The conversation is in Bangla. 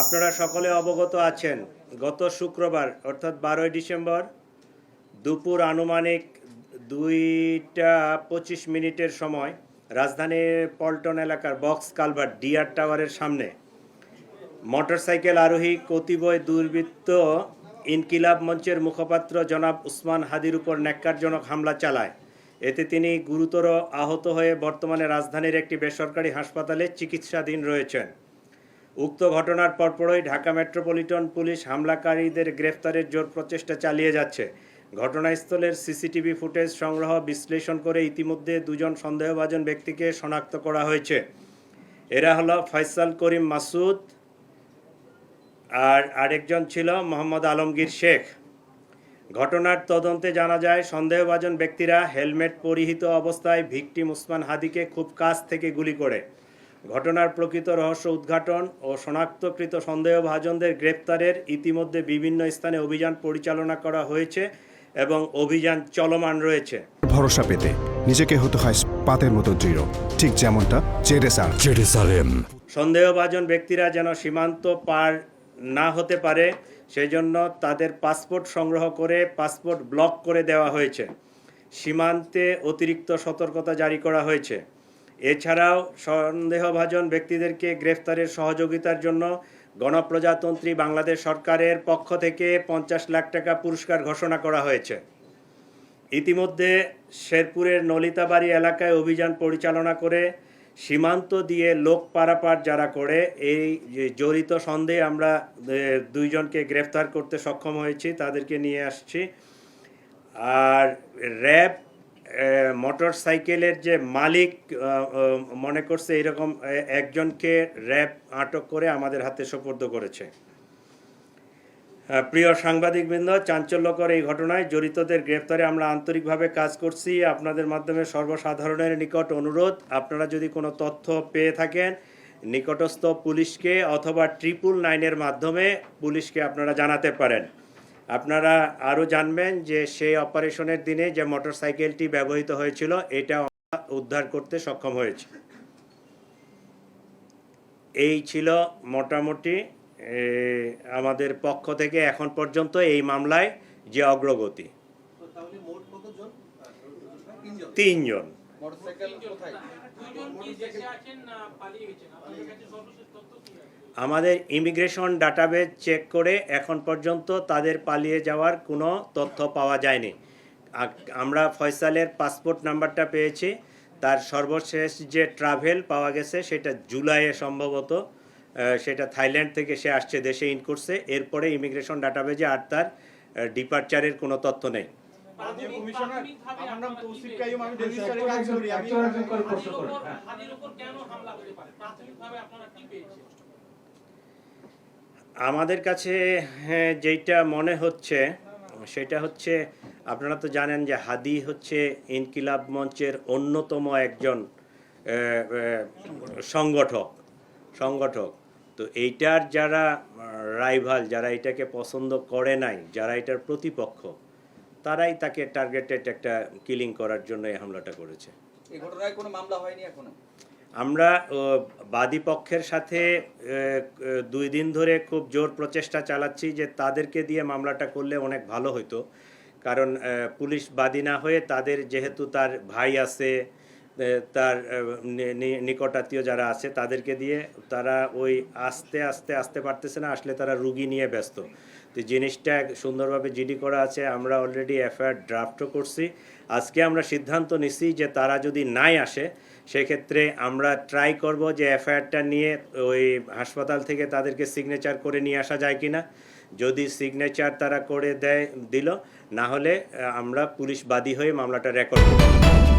আপনারা সকলে অবগত আছেন, গত শুক্রবার অর্থাৎ 12ই ডিসেম্বর দুপুর আনুমানিক 2টা 25 মিনিটের সময় রাজধানীর পল্টন এলাকার বক্স কালভার্ট ডিআর টাওয়ারের সামনে মোটরসাইকেল আরোহী কতিপয় দুর্বৃত্ত ইনকিলাব মঞ্চের মুখপাত্র জনাব উসমান হাদির উপর ন্যাক্কারজনক হামলা চালায়। এতে তিনি গুরুতর আহত হয়ে বর্তমানে রাজধানীর একটি বেসরকারি হাসপাতালে চিকিৎসাধীন রয়েছেন। উক্ত ঘটনার পরপরই ঢাকা মেট্রোপলিটন পুলিশ হামলাকারীদের গ্রেফতারের জোর প্রচেষ্টা চালিয়ে যাচ্ছে। ঘটনাস্থলের সিসিটিভি ফুটেজ সংগ্রহ বিশ্লেষণ করে ইতিমধ্যে দুজন সন্দেহভাজন ব্যক্তিকে শনাক্ত করা হয়েছে। এরা হলো ফয়সাল করিম মাসুদ আর আরেকজন ছিল মোহাম্মদ আলমগীর শেখ। ঘটনার তদন্তে জানা যায় সন্দেহভাজন ব্যক্তিরা হেলমেট পরিহিত অবস্থায় ভিকটিম উসমান হাদিকে খুব কাছ থেকে গুলি করে। ঘটনার প্রকৃত রহস্য উদ্ঘাটন ও শনাক্তকৃত সন্দেহভাজনদের গ্রেপ্তারের ইতিমধ্যে বিভিন্ন স্থানে অভিযান পরিচালনা করা হয়েছে এবং অভিযান চলমান রয়েছে। ভরসা পেতে নিজেকে হতে হয় পাতের মতো দৃঢ়, ঠিক যেমনটা জেরুসালেম। সন্দেহভাজন ব্যক্তিরা যেন সীমান্ত পার না হতে পারে সেজন্য তাদের পাসপোর্ট সংগ্রহ করে পাসপোর্ট ব্লক করে দেওয়া হয়েছে। সীমান্তে অতিরিক্ত সতর্কতা জারি করা হয়েছে। এছাড়াও সন্দেহভাজন ব্যক্তিদেরকে গ্রেফতারের সহযোগিতার জন্য গণপ্রজাতন্ত্রী বাংলাদেশ সরকারের পক্ষ থেকে 50 লাখ টাকা পুরস্কার ঘোষণা করা হয়েছে। ইতিমধ্যে শেরপুরের নলিতাবাড়ি এলাকায় অভিযান পরিচালনা করে সীমান্ত দিয়ে লোক পারাপার যারা করে এই জড়িত সন্দেহে আমরা দুইজনকে গ্রেফতার করতে সক্ষম হয়েছি, তাদেরকে নিয়ে আসছি। আর র্যাব মোটর সাইকেলের যে মালিক মনে করছে এরকম একজনকে র্যাব আটক করে আমাদের হাতে সোপর্দ করেছে। প্রিয় সাংবাদিকবৃন্দ, চাঞ্চল্যকর এই ঘটনায় জড়িতদের গ্রেফতারে আমরা আন্তরিকভাবে কাজ করছি। আপনাদের মাধ্যমে সর্বসাধারণের নিকট অনুরোধ, আপনারা যদি কোনো তথ্য পেয়ে থাকেন নিকটস্থ পুলিশকে অথবা 999-এর মাধ্যমে পুলিশকে আপনারা জানাতে পারেন। আপনারা আরও জানবেন যে সেই অপারেশনের দিনে যে মোটরসাইকেলটি ব্যবহৃত হয়েছিল এটা উদ্ধার করতে সক্ষম হয়েছে। এই ছিল মোটামুটি আমাদের পক্ষ থেকে এখন পর্যন্ত এই মামলায় যে অগ্রগতি। 3 জন। আমাদের ইমিগ্রেশন ডাটাবেজ চেক করে এখন পর্যন্ত তাদের পালিয়ে যাওয়ার কোনো তথ্য পাওয়া যায়নি। আমরা ফয়সালের পাসপোর্ট নাম্বারটা পেয়েছি, তার সর্বশেষ যে ট্রাভেল পাওয়া গেছে সেটা জুলাইয়ে সম্ভবত, সেটা থাইল্যান্ড থেকে সে আসছে, দেশে ইন করছে। এরপরে ইমিগ্রেশন ডাটাবেজে আর তার ডিপারচারের কোনো তথ্য নেই। আমাদের কাছে যেটা মনে হচ্ছে সেটা হচ্ছে, আপনারা তো জানেন যে হাদি হচ্ছে ইনকিলাব মঞ্চের অন্যতম একজন সংগঠক। তো এইটার যারা রাইভাল, যারা এটাকে পছন্দ করে নাই, যারা এটার প্রতিপক্ষ, তারাই তাকে টার্গেটেড একটা কিলিং করার জন্য এই হামলাটা করেছে। এই ঘটনায় কোনো মামলা হয়নি এখনো? আমরা বাদী পক্ষের সাথে 2 দিন ধরে খুব জোর প্রচেষ্টা চালাচ্ছি যে তাদেরকে দিয়ে মামলাটা করলে অনেক ভালো হতো। কারণ পুলিশ বাদী না হয়ে তাদের যেহেতু তার ভাই আছে, তার নিকটাত্মীয় যারা আছে তাদেরকে দিয়ে তারা ওই আসতে পারতেছে না, আসলে তারা রুগী নিয়ে ব্যস্ত। তো জিনিসটা সুন্দরভাবে জিডি করা আছে, আমরা অলরেডি এফআইআর ড্রাফটও করছি। আজকে আমরা সিদ্ধান্ত নিছি যে তারা যদি নাই আসে সেক্ষেত্রে আমরা ট্রাই করব যে এফআইআরটা নিয়ে ওই হাসপাতাল থেকে তাদেরকে সিগনেচার করে নিয়ে আসা যায় কিনা। যদি সিগনেচার তারা করে দিল, না হলে আমরা পুলিশ বাদী হয়ে মামলাটা রেকর্ড করব।